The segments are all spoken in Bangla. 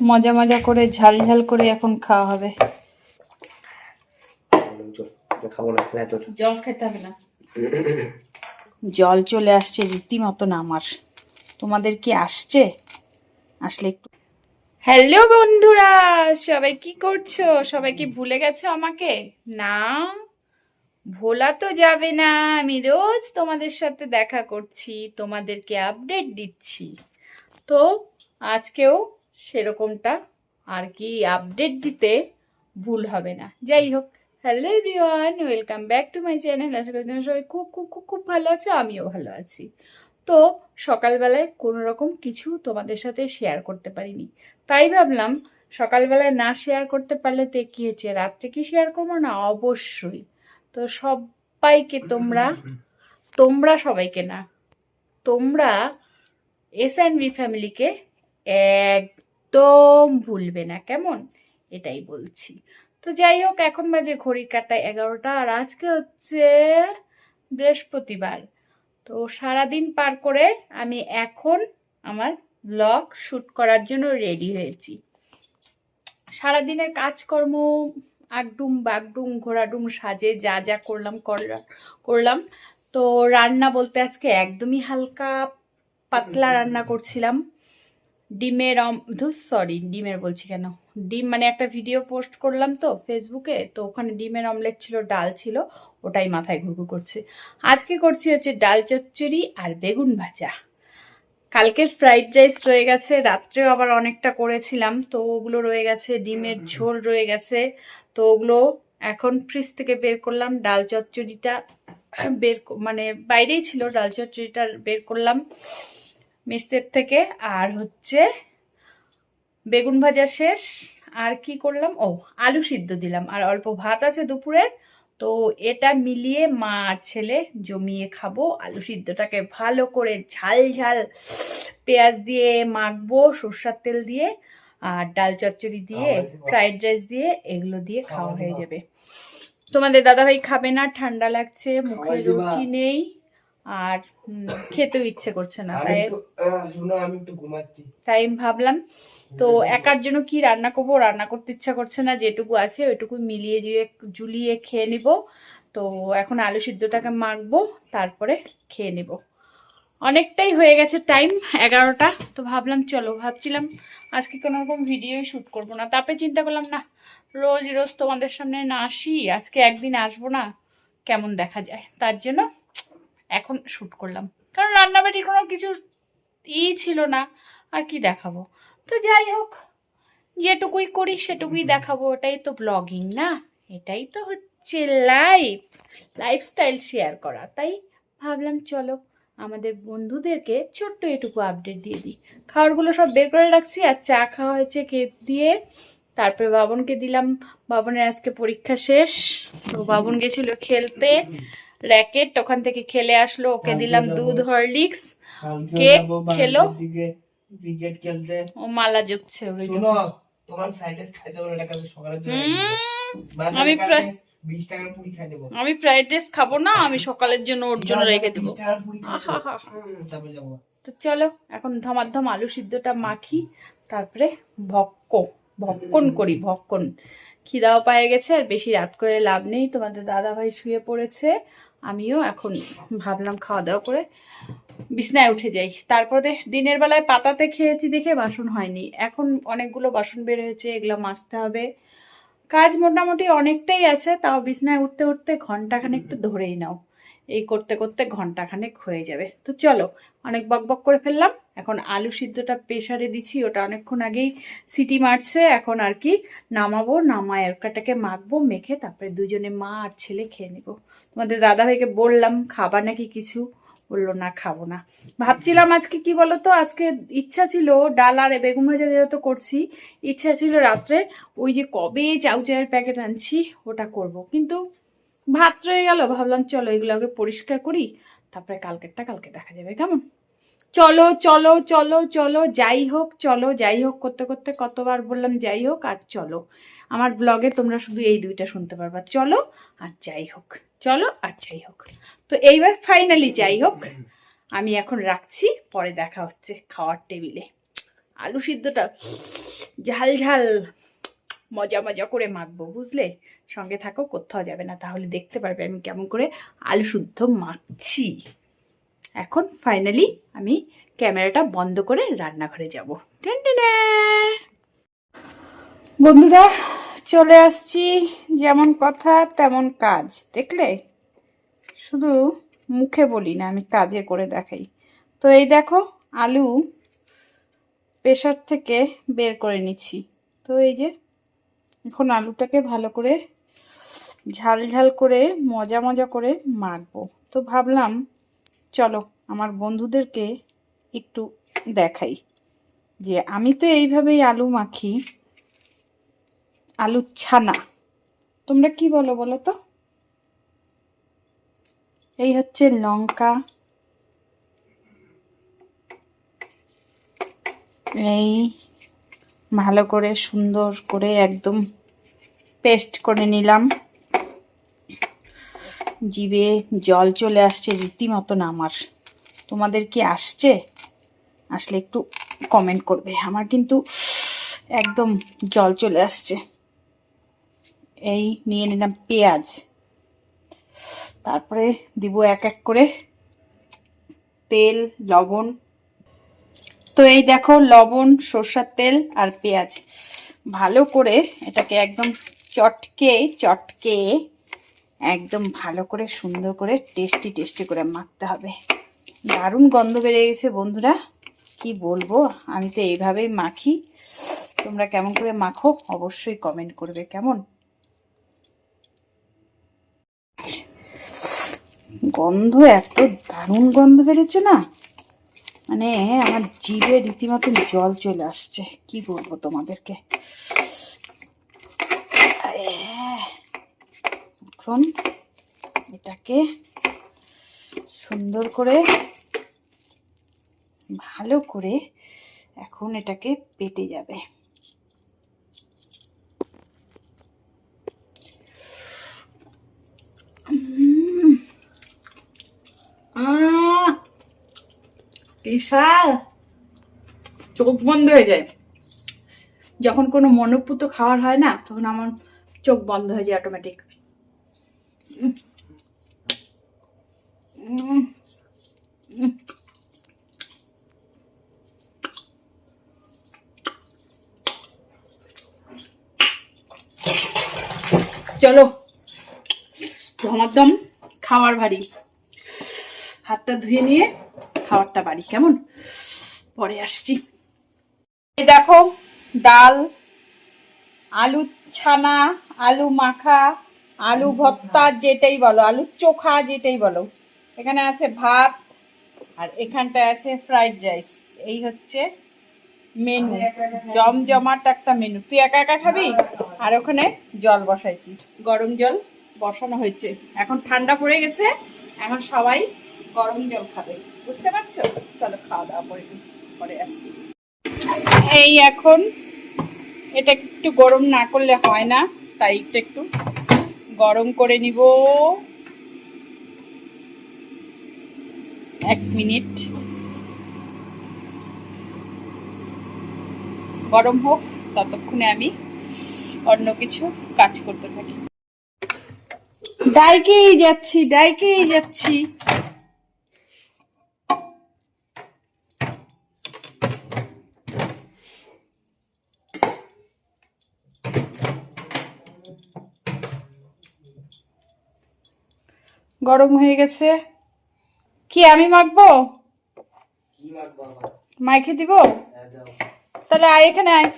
মজা মজা করে ঝাল ঝাল করে এখন খাওয়া হবে। জল খেতে হবে না, জল চলে আসছে রীতিমতন আমার। তোমাদের কি আসছে? আসলে একটু। হ্যালো বন্ধুরা, সবাই কি করছো? সবাই কি ভুলে গেছো আমাকে? না, ভোলা তো যাবে না। আমি রোজ তোমাদের সাথে দেখা করছি, তোমাদেরকে আপডেট দিচ্ছি। তো আজকেও সেরকমটা আর কি আপডেট দিতে ভুল হবে না। যাই হোক, hello everyone, welcome back to my channel. আশা করি তোমরা সবাই খুব খুব খুব খুব ভালো আছো, আমিও ভালো আছি। তো সকালবেলায় কোনো রকম কিছু তোমাদের সাথে শেয়ার করতে পারিনি, তাই ভাবলাম সকালবেলায় না শেয়ার করতে পারলে তো কি হয়েছে, রাত্রে কি শেয়ার করবো না? অবশ্যই। তো সবাইকে তোমরা সবাইকে না, তোমরা S&V ফ্যামিলিকে একদম ভুলবে না, কেমন? এটাই বলছি। তো যাই হোক, এখন বাজে ঘড়ির কাঁটায় 11টা, আর আজকে হচ্ছে বৃহস্পতিবার। তো সারাদিন পার করে আমি এখন আমার ব্লগ শুট করার জন্য রেডি হয়েছি। সারাদিনের কাজকর্ম আগডুম বাগডুম ঘোরাডুম সাজে যা যা করলাম। তো রান্না বলতে আজকে একদমই হালকা পাতলা রান্না করছিলাম। ডিমের বলছি কেন, ডিম মানে একটা ভিডিও পোস্ট করলাম তো ফেসবুকে, তো ওখানে ডিমের অমলেট ছিল, ডাল ছিল, ওটাই মাথায় ঘুরঘুর করছে। আজকে করছি হচ্ছে ডাল চচ্চড়ি আর বেগুন ভাজা। কালকের ফ্রাইড রাইস রয়ে গেছে, রাত্রেও আবার অনেকটা করেছিলাম, তো ওগুলো রয়ে গেছে। ডিমের ঝোল রয়ে গেছে, তো ওগুলো এখন ফ্রিজ থেকে বের করলাম। ডাল চচ্চড়িটা মানে বাইরেই ছিল, ডাল চচ্চড়িটা বের করলাম মেসের থেকে। আর হচ্ছে বেগুন ভাজা শেষ। আর কি করলাম, ও আলু সিদ্ধ দিলাম, আর অল্প ভাত আছে দুপুরের। তো এটা মিলিয়ে মা আর ছেলে জমিয়ে খাবো। আলু সিদ্ধটাকে ভালো করে ঝাল ঝাল পেঁয়াজ দিয়ে মাখবো, সরষের তেল দিয়ে, আর ডাল চচ্চড়ি দিয়ে, ফ্রাইড রাইস দিয়ে, এগুলো দিয়ে খাওয়া হয়ে যাবে। তোমাদের দাদাভাই খাবে না, ঠান্ডা লাগছে, মুখে রুচি নেই, আর খেতেও ইচ্ছে করছে না, তাই তাই ভাবলাম তো একার জন্য কি রান্না করবো, রান্না করতে ইচ্ছা করছে না, যেটুকু আছে ওইটুকু মিলিয়ে জুলিয়ে খেয়ে নিব। তো এখন আলু সিদ্ধটাকে মাখবো, তারপরে খেয়ে নিব। অনেকটাই হয়ে গেছে টাইম, 11টা। তো ভাবছিলাম আজকে কোনো রকম ভিডিও শুট করবো না। তারপরে চিন্তা করলাম না, রোজ রোজ তোমাদের সামনে না আসি, আজকে একদিন আসবো না, কেমন দেখা যায়, তার জন্য এখন শুট করলাম। কারণ রান্নাবাড়ির কোনো কিছু ছিল না, আর কি দেখাবো। তো যাই হোক, যেটুকুই করি সেটুকুই দেখাবো, ওটাই তো ব্লগিং না, এটাই তো হচ্ছে লাইফস্টাইল শেয়ার করা। তাই ভাবলাম চলো আমাদের বন্ধুদেরকে ছোট্ট এটুকু আপডেট দিয়ে দিই। খাবারগুলো সব বের করে রাখছি, আর চা খাওয়া হয়েছে কেক দিয়ে। তারপরে বাবনকে দিলাম, বাবনের আজকে পরীক্ষা শেষ, তো বাবন গেছিল খেলতে র্যাকেট, ওখান থেকে খেলে আসলো, ওকে দিলাম দুধ হরলিক্স, কেক খেলো, ক্রিকেট খেলতে। ও মালা জুকছে, তোমার ফ্রাইড রাইস খাইতে বলে টাকা সকালের জন্য আমি 20 টাকার পুরি খাই দেব। আমি ফ্রাইড রাইস খাবো না, আমি সকালের জন্য ওর জন্য রেখে দেব। 20 টাকার পুরি খাই, তারপরে যাব। তো চলো এখন ধমাধম আলু সিদ্ধটা মাখি, তারপরে ভক্কন করি। খিদাও পায়ে গেছে, আর বেশি রাত করে লাভ নেই। তোমাদের দাদা ভাই শুয়ে পড়েছে, আমিও এখন ভাবলাম খাওয়া দাওয়া করে বিছনায় উঠে যাই। তারপরে দিনের বেলায় পাতাতে খেয়েছি দেখে বাসন হয়নি, এখন অনেকগুলো বাসন বের হয়েছে, এগুলো মাজতে হবে। কাজ মোটামুটি অনেকটাই আছে, তাও বিছনায় উঠতে উঠতে ঘন্টাখানেক তো ধরেই নাও, এই করতে করতে ঘন্টাখানেক হয়ে যাবে। তো চলো, অনেক বকবক করে ফেললাম। এখন আলু সিদ্ধটা প্রেসারে দিচ্ছি, ওটা অনেকক্ষণ আগেই সিটি মারছে। এখন আর কি নামাবো, নামায় এরকাটাকে মাখবো, মেখে তারপরে দুজনে মা আর ছেলে খেয়ে নেবো। তোমাদের দাদাভাইকে বললাম খাবা নাকি কিছু, বললো না খাবো না। ভাবছিলাম আজকে কি বলতো, আজকে ইচ্ছা ছিল ডাল আর বেগুন ভাজা যেহেতু করছি, ইচ্ছা ছিল রাত্রে ওই যে কবে চাউচাউয়ের প্যাকেট আনছি ওটা করব, কিন্তু ভাত রয়ে গেল। ভাবলাম চলো এগুলো আগে পরিষ্কার করি, তারপরে কালকেরটা কালকে দেখা যাবে, কেমন? চলো চলো চলো চলো যাই হোক, চলো যাই হোক করতে করতে কতবার বললাম যাই হোক, আর চলো। আমার ব্লগে তোমরা শুধু এই দুইটা শুনতে পারবা, চলো আর যাই হোক, চলো আর যাই হোক। তো এইবার ফাইনালি যাই হোক, আমি এখন রাখছি, পরে দেখা হচ্ছে খাওয়ার টেবিলে। আলু সিদ্ধটা ঝাল ঝাল মজা মজা করে মাখবো, বুঝলে? সঙ্গে থাকো, কোথাও যাবে না, তাহলে দেখতে পারবে আমি কেমন করে আলু শুদ্ধ মাখছি। এখন ফাইনালি আমি ক্যামেরাটা বন্ধ করে রান্নাঘরে যাব। টেনটেনে বন্ধুরা, চলে আসছি, যেমন কথা তেমন কাজ, দেখলে? শুধু মুখে বলি না, আমি কাজে করে দেখাই। তো এই দেখো, আলু প্রেসার থেকে বের করে নিচ্ছি। তো এই যে এখন আলুটাকে ভালো করে ঝাল ঝাল করে মজা মজা করে মাখবো। তো ভাবলাম চলো আমার বন্ধুদেরকে একটু দেখাই যে আমি তো এইভাবেই আলু মাখি, আলুর ছানা। তোমরা কি বলো বলো তো? এই হচ্ছে লঙ্কা, এই ভালো করে সুন্দর করে একদম পেস্ট করে নিলাম। জিভে জল চলে আসছে রীতিমতন আমার। তোমাদের কি আসছে? আসলে একটু কমেন্ট করবে। আমার কিন্তু একদম জল চলে আসছে। এই নিয়ে নিলাম পেঁয়াজ, তারপরে দিব এক এক করে তেল, লবণ। তো এই দেখো, লবণ, সরষের তেল আর পেঁয়াজ ভালো করে এটাকে একদম চটকে চটকে একদম ভালো করে সুন্দর করে টেস্টি করে মাখতে হবে। দারুণ গন্ধ বেরিয়ে গেছে বন্ধুরা, কি বলবো। আমি তো এইভাবেই মাখি, তোমরা কেমন করে মাখো অবশ্যই কমেন্ট করবে। কেমন গন্ধ, এত দারুণ গন্ধ বেরোচ্ছে না, মানে আমার জিভে রীতিমতন জল চলে আসছে, কি বলবো তোমাদেরকে। এখন এটাকে সুন্দর করে ভালো করে এখন এটাকে পেটে যাবে। বিশাল, চোখ বন্ধ হয়ে যায় যখন কোনো মনোপুত খাওয়ার হয় না, তখন আমার চোখ বন্ধ হয়ে যায় অটোমেটিক। চলো ধমাদম খাওয়ার ভারী, হাতটা ধুয়ে নিয়ে খাবারটা বাড়ি, কেমন? পরে আসছি। এই দেখো, ডাল, আলু ছানা, আলু মাখা, আলু ভর্তা, যেটাই বলো, আলু চোখা যেটাই বলো। এখানে আছে ভাত, আর এখানটায় আছে ফ্রাইড রাইস। এই হচ্ছে মেনু, জমজমাট একটা মেনু। তুই একা একা খাবি? আর ওখানে জল বসাইছি, গরম জল বসানো হয়েছে। এখন ঠান্ডা পড়ে গেছে, এখন সবাই গরম জল খাবে, বুঝতে পারছো? চলো খাওয়া দাওয়া করে পরে আসছি। এই এখন এটা একটু গরম না করলে হয় না, তাই একটু গরম করে নিব। 1 মিনিট গরম হোক, ততক্ষণে আমি অন্য কিছু কাজ করতে থাকি। ডাইকেই যাচ্ছি। গরম হয়ে গেছে। কি আমি মাখবো? মাইকে দিব? তাহলে আয়, এখানে আয়।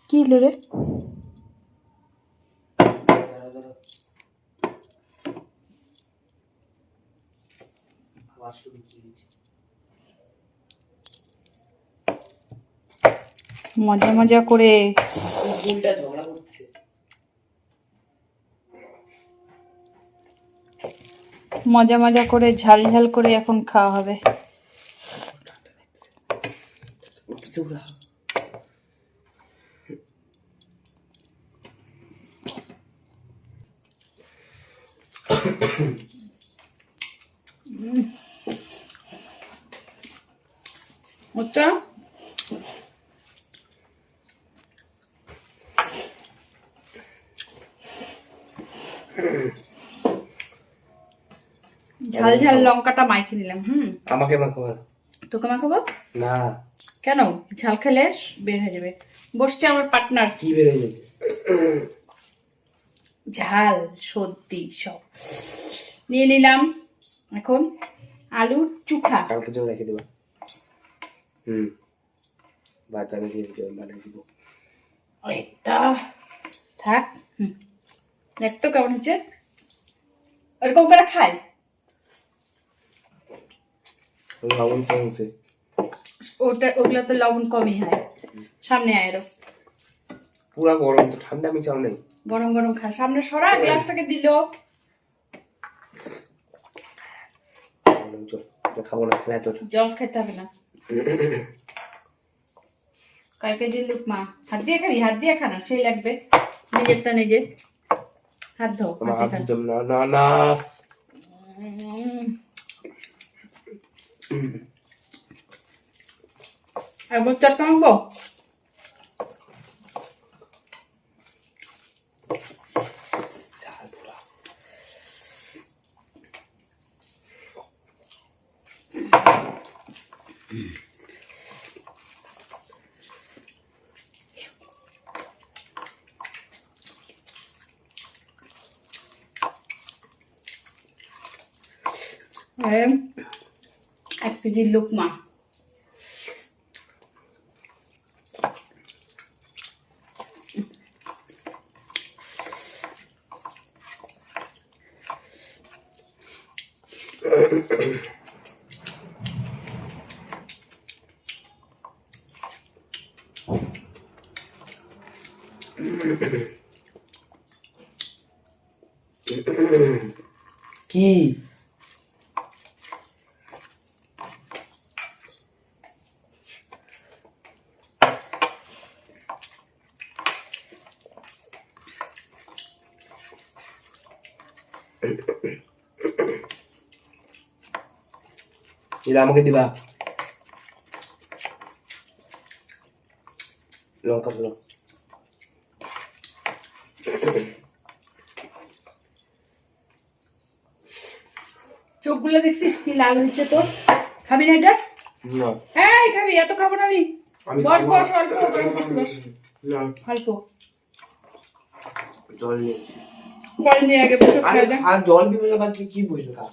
কি হলো রে? মজা মজা করে ঝাল ঝাল করে এখন খাওয়া হবে। ভাতটা ঝাল ঝাল লঙ্কাটা মাইকে নিলাম। আমাকে মাখাবো? তোকে মাখাবো না। কেন? ঝাল খেলে বের হয়ে যাবে। বসছে আমার পার্টনার। কি বের হয়ে যাবে? ঝাল সর্দি সব নিয়ে নিলাম। এখন আলুর চুখা কালকে জন্য রেখে দেবো। ভাত আমি দিয়ে দেবো, বানিয়ে দিব। এটা থাক। দেখ তো কেমন হচ্ছে। এরকম করে খায়। লবণ কম হচ্ছে। ওগুলাতে লবণ কমই হয়। সামনে আয় এরো। পুরা গরম তো, ঠান্ডা আমি চাও নাই। গরম গরম খা। সামনে সরা, গ্লাসটাকে দিল। খাবো না, খেলা তোর। জল খেতে হবে না। কালকে যে লোক মা হাত দিয়ে খাবি, হাত দিয়ে খানা সেই লাগবে। নিজেরটা নিজে হাত ধো। না না না, একবার চটকা মাখবো। এক কেজি লোকমা। কি এটা আমাকে দিবা? লঙ্কা ফেলো। চোখগুলো দেখছিস কি লাল হচ্ছে তোর? খাবি না এটা? না। এই খাবি? এত খাবো না আমি। বস বস, অল্প গরম করতে বস। না, অল্প জল নিয়ে। জল নিয়ে আগে বসে আরে খাই দে। আর জল দিবে না, তুই কি বুঝলি? খা।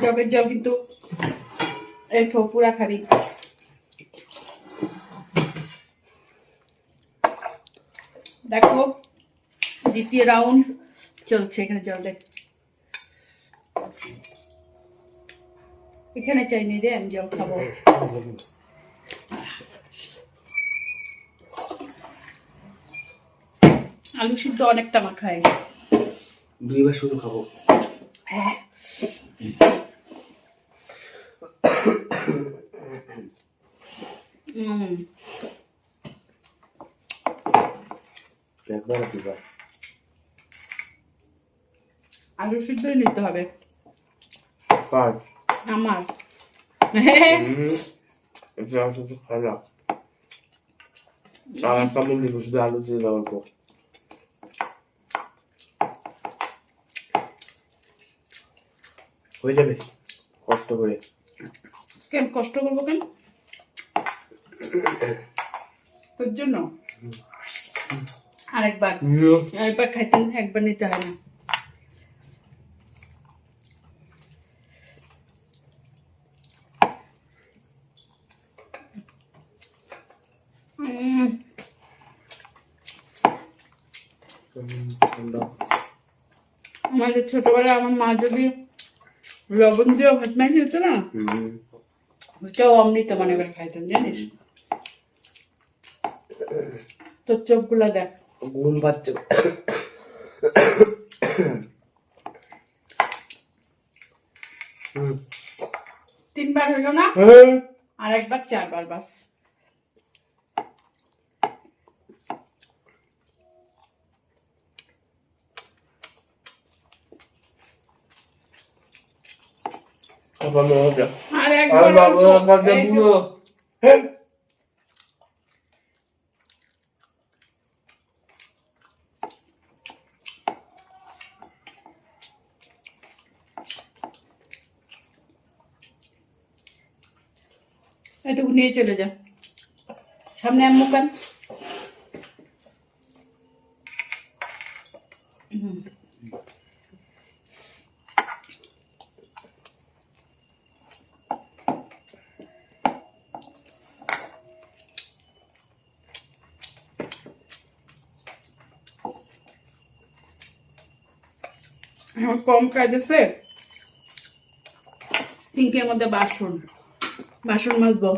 জগের জল কিন্তু একটু পুরা খাবি। দেখো দ্বিতীয় রাউন্ড চলছে। এখানে জল দেখ। এখানে চাইনি রে, আমি জল খাবো। আলু সিদ্ধ অনেকটা মাখায়। দুইবার শুধু খাবো। হ্যাঁ একবার দুইবার আলু সিদ্ধই নিতে হবে পাঁচ আমার। এটা শুধু খালা আর কেমন দিব, শুধু আলু দিয়ে দেওয়ার পর হয়ে যাবে। কষ্ট করে কেন কষ্ট করবো? কেন তোর জন্য? আরেকবার একবার খাইতে একবার নিতে হয় না। আমাদের ছোটবেলায় আমার মা যদি লবণ দিয়ে ভাত মাখিয়ে দিত না, ওইটাও অমৃত মনে করে খাইতাম, জানিস? তোর চোখগুলো দেখ, ঘুম পাচ্ছে। তিনবার হলো না, আর একবার চারবার বাস। আবার মজা আর আর একবার বাবা অল্প। বাবা এই যে, পুরো হ্যাঁ এটুকু নিয়ে চলে যা, সামনে আম্মু কান। আমার কম কাজ আছে, সিঙ্কের মধ্যে বাসন বাসন মাজবো।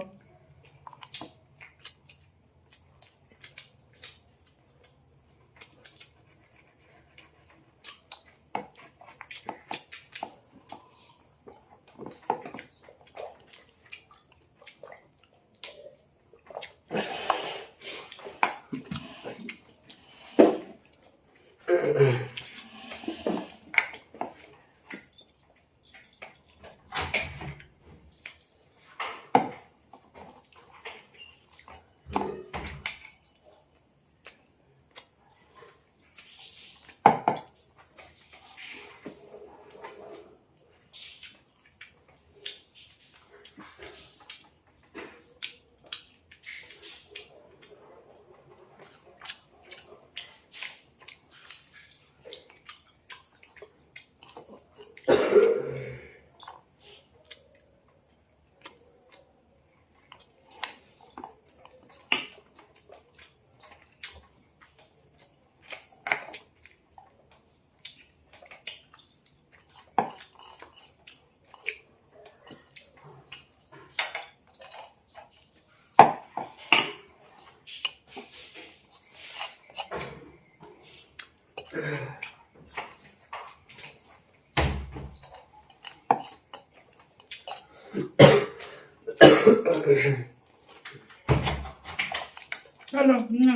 চলো না,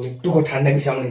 একটু ঠান্ডা কি সামনে